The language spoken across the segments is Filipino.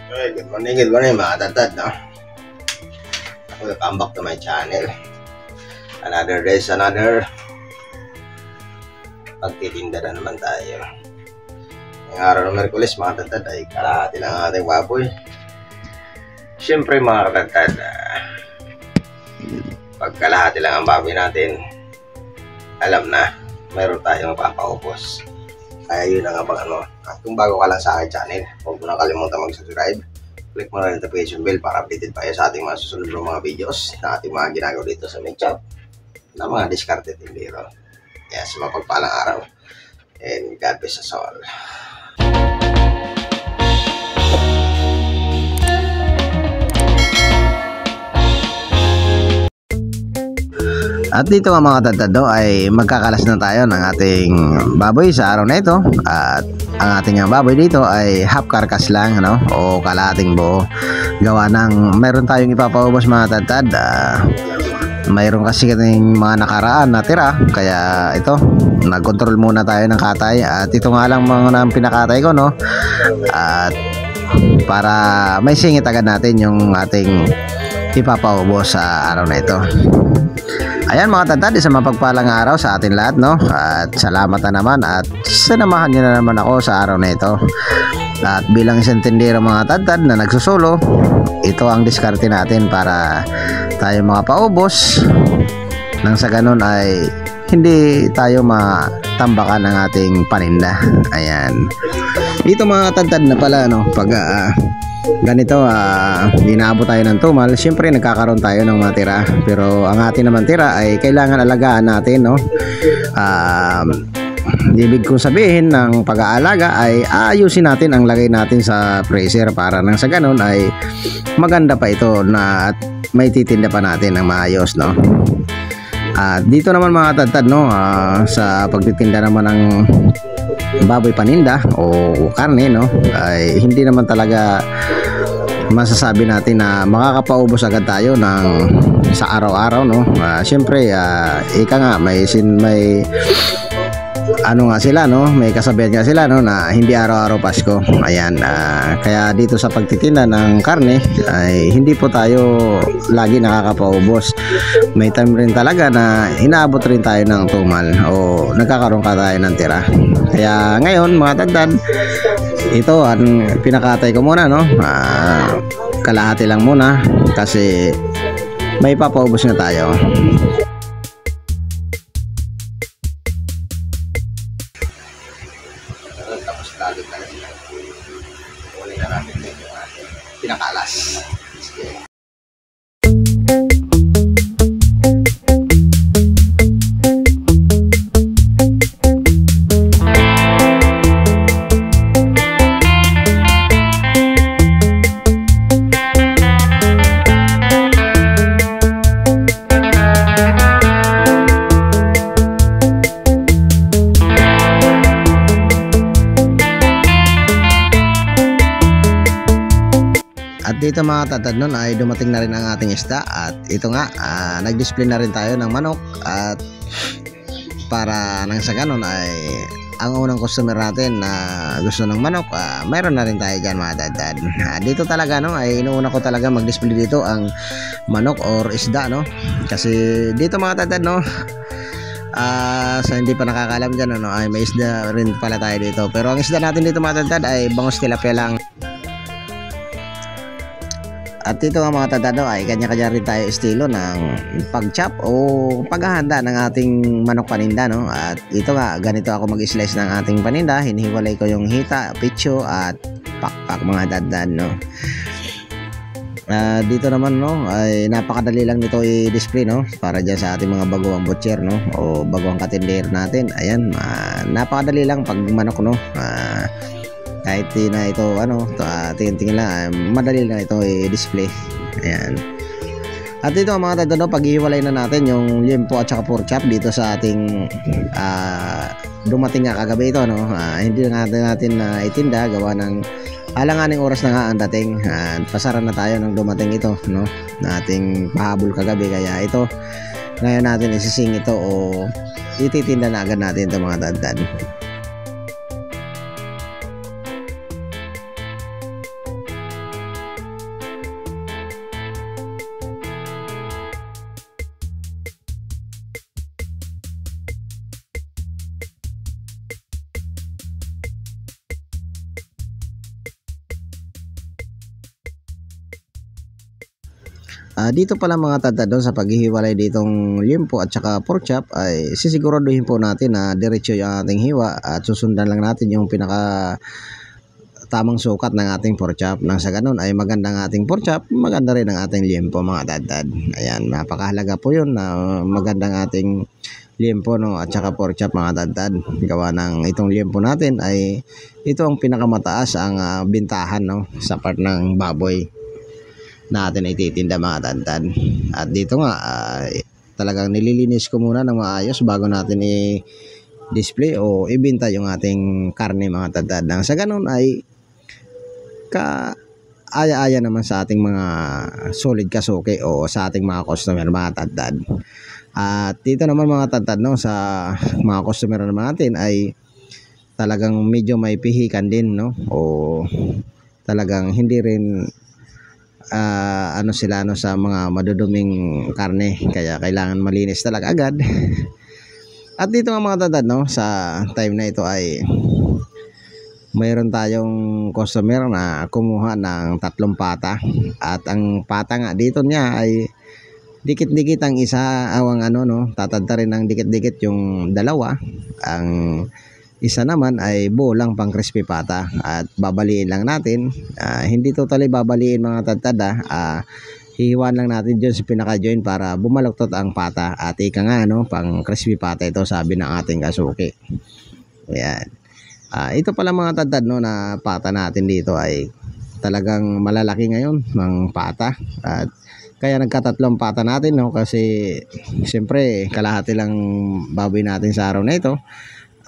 Okay, good morning mga tatad, no? Welcome back to my channel. Another day, another pagtitinda na naman tayo. Ngayong araw ng Merkulis mga tatad ay kalahati ng ating baboy. Siyempre mga tatad, pag kalahati lang ang baboy natin, alam na mayroon tayong papaupos. Kaya yun ang abangan mo. At kung bago ka lang sa aking channel, huwag mo na kalimutan mag-subscribe. Click mo na yung notification bell para updated tayo sa ating mga susunod ng mga videos na ating mga ginagawa dito sa Medshop na mga discarded tindero. Yes, mapagpalang araw. And God bless us all. At dito nga mga tatado ay magkakalas na tayo ng ating baboy sa araw na ito. At ang ating baboy dito ay half carcass lang, ano, o kalahating buo. Gawa ng mayroon tayong ipapaubos mga tatad. Mayroon kasi kaming mga nakaraan na tira. Kaya ito, nag-control muna tayo ng katay. At ito nga lang mga pinakatay ko, no. At para may singit agad natin yung ating ipapaubos sa araw na ito. Ayan mga tatad, isang mapagpalang araw sa atin lahat, no? At salamat na naman at sinamahan nyo na naman ako sa araw na ito. At bilang isang tindero mga tatad na nagsusulo, ito ang diskarte natin para tayo makapaubos nang sa ganun ay hindi tayo matambakan ng ating paninda. Ayan. Dito mga tatad na pala, no? Pag ganito inaabot tayo ng tumal, syempre nagkakaroon tayo ng matira, pero ang atin naman tira ay kailangan alagaan natin, no? Ibig kong sabihin ng pag-aalaga ay ayusin natin ang lagay natin sa freezer para nang sa ganun ay maganda pa ito na at may titinda pa natin ng maayos, no? At dito naman mga tatad, no, sa pagtitinda naman ng baboy paninda o karne, no, ay hindi naman talaga masasabi natin na makakapaubos agad tayo ng sa araw-araw, no. Siyempre ika nga may ano nga sila, no, may kasabihan nga sila, no, na hindi araw-araw Pasko. Ayan, kaya dito sa pagtitinda ng karne ay hindi po tayo lagi nakakapaubos. May time rin talaga na inaabot rin tayo ng tumal o nagkakaroon ka tayo ng tira. Kaya ngayon mga tatad, ito ang pinakatay ko muna, no. Kalahati lang muna kasi may papaubos na tayo. Tapos lalo talaga uli na natin yung ating pinakalas. At dito mga tatad nun ay dumating na rin ang ating isda. At ito nga, nag-display na rin tayo ng manok. At para nang sa ganun ay ang unang customer natin na gusto ng manok, mayroon na rin tayo dyan mga tatad. Dito talaga, no, ay inuuna ko talaga mag-display dito ang manok or isda, no. Kasi dito mga tatad, no, sa hindi pa nakakalam dyan, ano, ay may isda rin pala tayo dito. Pero ang isda natin dito mga tatad ay bangus tilapia lang. At dito nga mga tatado ay kanya-kanya rin tayo estilo ng pag-chop o paghahanda ng ating manok paninda, no? At dito nga, ganito ako mag-slice ng ating paninda. Hinihiwalay ko yung hita, pitso at pakpak mga tatad, no? Dito naman, no, ay napakadali lang nito i-display, no, para dyan sa ating mga baguang butcher, no, o baguang katindero natin. Ayan, napakadali lang pag manok, no. Kahit na ito ano, tingin-tingin lang, madali lang ito i-display. Ayan. At dito mga tatado, paghihiwalay na natin yung limpo at saka pork chop dito sa ating dumating nga kagabi ito, no. Hindi na natin itinda gawa ng alanganing oras na nga ang dating. Pasara na tayo nang dumating ito, no, na ating pahabol kagabi. Kaya ito ngayon natin isising ito o ititinda na agad natin ito mga tatad. Dito pala mga tadtad sa paghihiwalay ditong liempo at saka pork chop ay sisiguraduhin po natin na diretso yung ating hiwa at susundan lang natin yung pinaka tamang sukat ng ating pork chop. Nang sa ganun ay magandang ating pork chop, maganda rin ang ating liempo mga tadtad. Ayan, napakahalaga po yun na magandang ating liempo no at saka pork chop mga tadtad. Gawa ng itong liempo natin ay ito ang pinakamataas ang bintahan no sa part ng baboy natin ititinda mga tadtad. At dito nga talagang nililinis ko muna ng maayos bago natin i-display o ibenta yung ating karne mga tadtad. Nang sa ganun ay aya-aya naman sa ating mga solid kasuki o sa ating mga customer mga tadtad. At dito naman mga tadtad no sa mga customer naman natin ay talagang medyo may pihikan din no o talagang hindi rin ano sila no sa mga maduduming karne, kaya kailangan malinis talaga agad. At dito nga mga tadtad no sa time na ito ay mayroon tayong customer na kumuha ng 3 pata at ang pata nga dito niya ay dikit-dikit ang isa awang ano no tatadta rin ng dikit-dikit yung dalawa, ang isa naman ay buo lang pang crispy pata at babaliin lang natin. Hindi totally babaliin mga tadtad hihiwan lang natin dyan sa pinaka-joint para bumaluktot ang pata at ika nga no pang crispy pata ito sabi ng ating kasuki. Ayan. Ito pala mga tadtad no na pata natin dito ay talagang malalaki ngayon ng pata at kaya nagka-3 pata natin no kasi siyempre kalahati lang baboy natin sa araw na ito.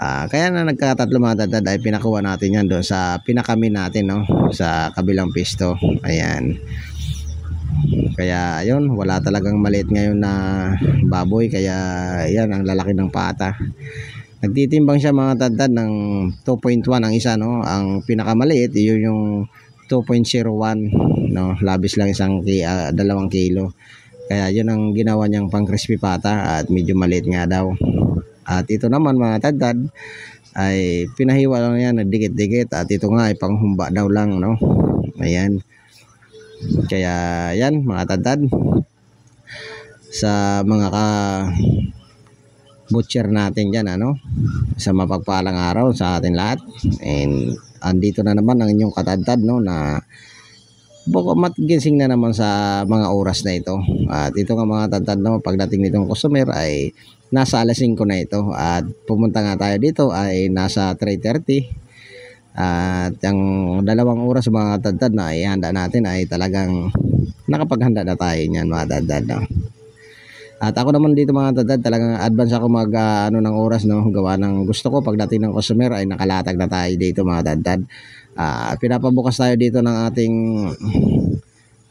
Kaya na nagka-3 mga tadtad ay pinakuha natin yan doon sa pinakamin natin no sa kabilang pisto. Ayan. Kaya ayun, wala talagang maliit ngayon na baboy, kaya yan ang lalaki ng pata. Nagtitimbang siya mga tadtad ng 2.1 ang isa no. Ang pinakamaliit yun yung 2.01 no, labis lang 2 kilo. Kaya yun ang ginawa niyang pang crispy pata at medyo maliit nga daw. At ito naman mga tadtad ay pinahiwa lang yan na dikit-dikit at ito nga ay panghumba daw lang no. Ayan. Kaya yan mga tadtad sa mga butcher natin dyan ano, sa mapagpalang araw sa atin lahat. And andito na naman ang inyong katadtad no na matgising na naman sa mga oras na ito. At ito nga mga tadtad no, pagdating nitong customer ay nasa alas 5 na ito at pumunta nga tayo dito ay nasa 3:30. At ang 2 oras mga tadtad na ihanda natin ay talagang nakapaghanda na tayo niyan mga tadtad no. At ako naman dito mga tadtad talagang advance ako mag ano ng oras no, gawa ng gusto ko pagdating ng customer ay nakalatag na tayo dito mga tadtad. Pinapabukas tayo dito ng ating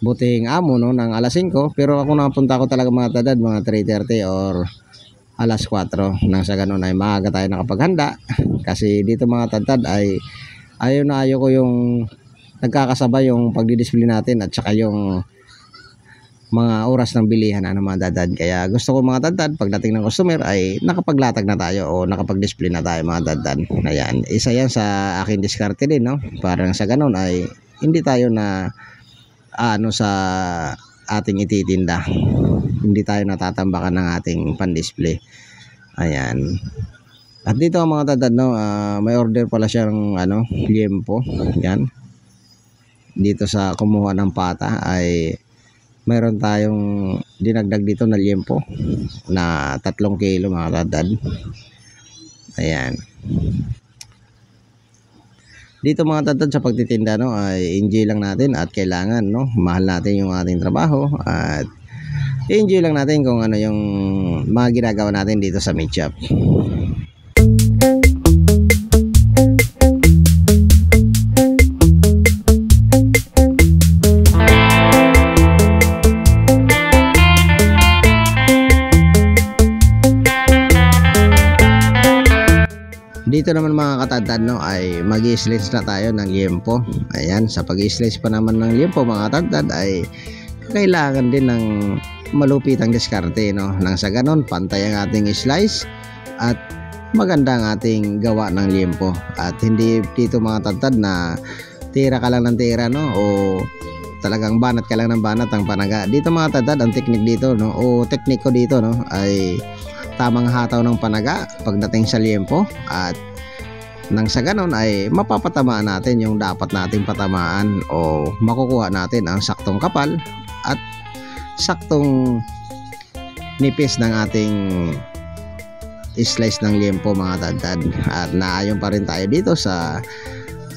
butihing amo no ng alas 5, pero ako napunta ko talaga mga tadtad mga 3:30 or alas 4. Nang sa ganun ay maaga tayo nakapaghanda kasi dito mga tadtad ay ayaw ko yung nagkakasabay yung pagdi-display natin at saka yung mga oras ng bilihan ano mga tadtad. Kaya gusto ko mga tadtad pagdating ng customer ay nakapaglatag na tayo o nakapag-display na tayo mga tadtad. Ayan, isa yan sa akin diskarte din no, parang sa ganun ay hindi tayo na ano sa ating ititinda, hindi tayo natatambakan ng ating pan-display. Ayan. At dito ang mga tadtad no, may order pala siyang ano, liempo. Yan. Dito sa kumuha ng pata ay mayroon tayong dinagdag dito na liempo na 3 kilo mga tadtad. Ayan. Dito mga tadtad sa pagtitinda no ay enjoy lang natin at kailangan no mahal natin yung ating trabaho at enjoy lang natin kung ano yung mga ginagawa natin dito sa meat shop. Dito naman mga katadtad no ay mag-i-slice na tayo ng liempo. Ayan, sa pag-i-slice pa naman ng liempo mga katadtad ay kailangan din ng malupitang diskarte no. Nang sa ganon pantay ang ating slice at maganda ang ating gawa ng liempo. At hindi dito mga katadtad na tira ka lang ng tira no o talagang banat ka lang ng banat ang panaga. Dito mga tadtad, ang teknik dito, no, o teknik ko dito, no, ay tamang hataw ng panaga pagdating sa liempo, at nang sa ganon ay mapapatamaan natin yung dapat nating patamaan o makukuha natin ang saktong kapal at saktong nipis ng ating slice ng liempo mga tadtad. At naayon pa rin tayo dito sa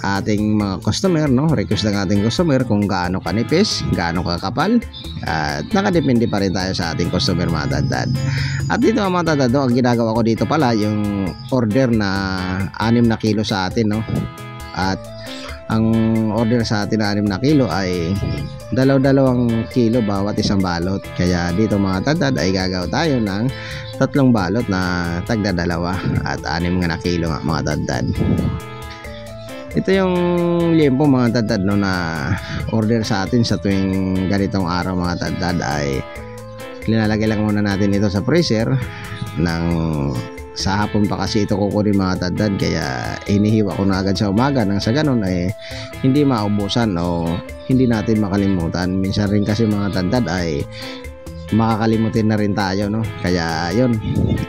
ating mga customer, no, request ng ating customer kung gaano kanipis, gaano kakapal, at nakadepende pa rin tayo sa ating customer mga tadtad. At dito mga tadtad, ang ginagawa ko dito pala yung order na 6 na kilo sa atin, no, at ang order sa atin na 6 na kilo ay 2 kilo bawat isang balot. Kaya dito mga tadtad ay gagawa tayo ng 3 balot na tagda 2 at 6 na kilo nga mga tadtad. Ito yung liempo mga tadtad, no, na order sa atin sa tuwing ganitong araw mga tadtad, ay linalagay lang muna natin ito sa freezer ng sa hapon pa kasi ito kukunin mga tadtad, kaya hinihiwa ko na agad sa umaga nang sa ganun ay hindi maubusan o hindi natin makalimutan. Minsan rin kasi mga tadtad ay makakalimutin na rin tayo, no, kaya yun,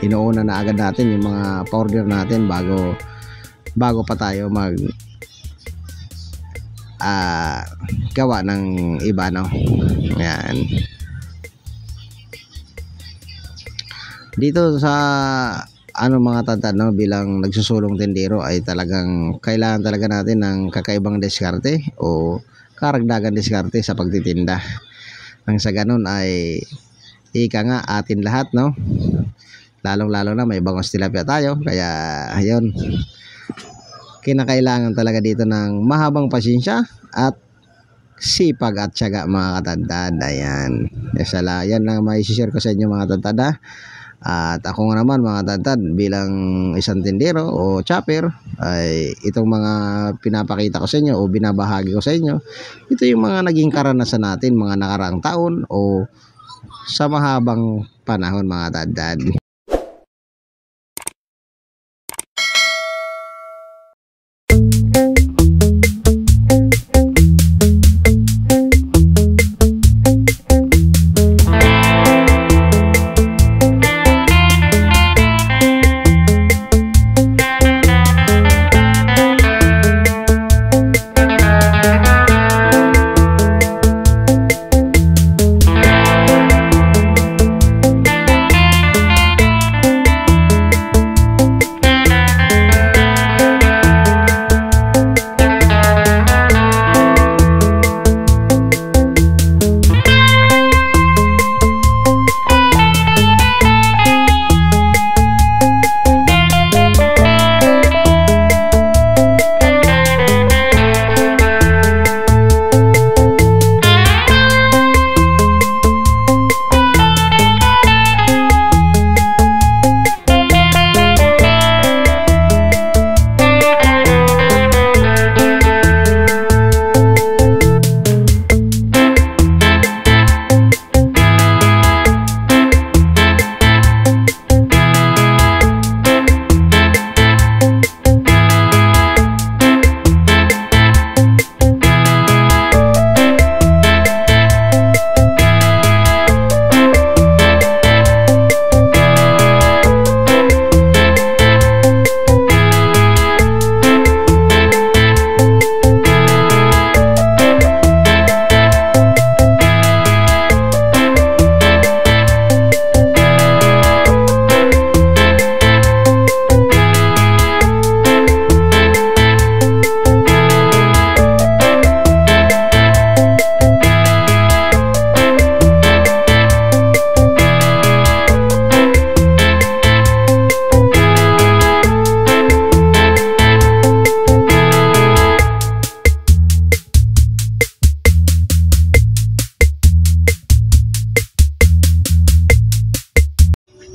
inuuna na agad natin yung mga pa-order natin bago pa tayo mag gawa ng iba, no. Yan. Dito sa mga tadtad, no, bilang nagsusulong tindero ay talagang kailangan talaga natin ng kakaibang diskarte o karagdagan diskarte sa pagtitinda. Nang sa ganun ay ika nga atin lahat, no. Lalong-lalo na may bangos tilapia tayo, kaya ayun, kinakailangan talaga dito ng mahabang pasensya at sipag at tiyaga mga katadtad. Ayan, yan lang may share ko sa inyo mga tadtad. At ako nga naman mga tadtad, bilang isang tindero o chopper, ay itong mga pinapakita ko sa inyo o binabahagi ko sa inyo, ito yung mga naging karanasan natin mga nakaraang taon o sa mahabang panahon mga tadtad.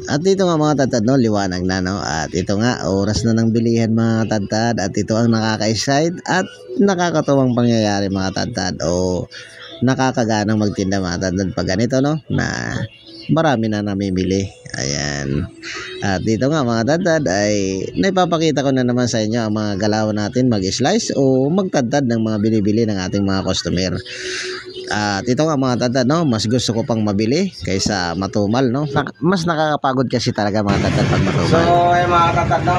At dito nga mga tadtad, no, liwanag na, no, at ito nga oras na ng bilihan mga tadtad, at ito ang nakaka-excite at nakakatuwang pangyayari mga tadtad o nakakaganang magtinda mga tadtad pag ganito, no, na marami na namimili. Ayan. At dito nga mga tadtad ay naipapakita ko na naman sa inyo ang mga galaw natin mag-slice o magtadtad ng mga binibili ng ating mga customer. At ito nga mga tatad, no, mas gusto ko pang mabili kaysa matumal, no. Mas nakakapagod kasi talaga mga tatad pag matumal. So ay mga tatad, no,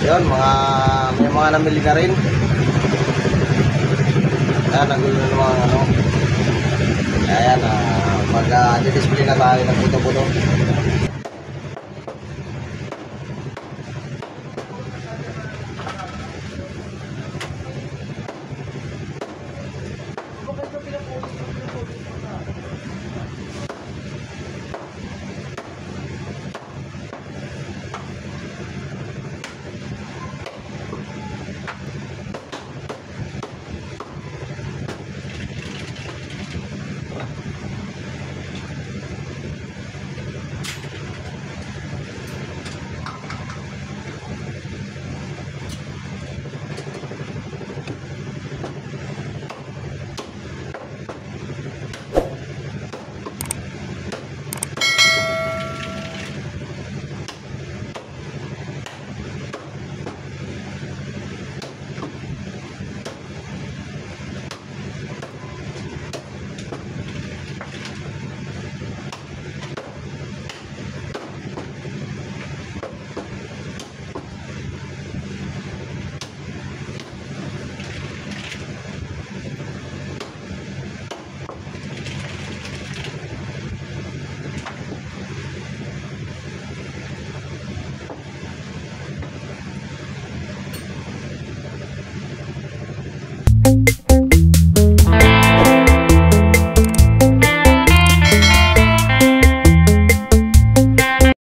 yun, may mga namili na rin. Ayan, nagulo na mga ano. Ayan, mag-display na tayo ng puto-puto.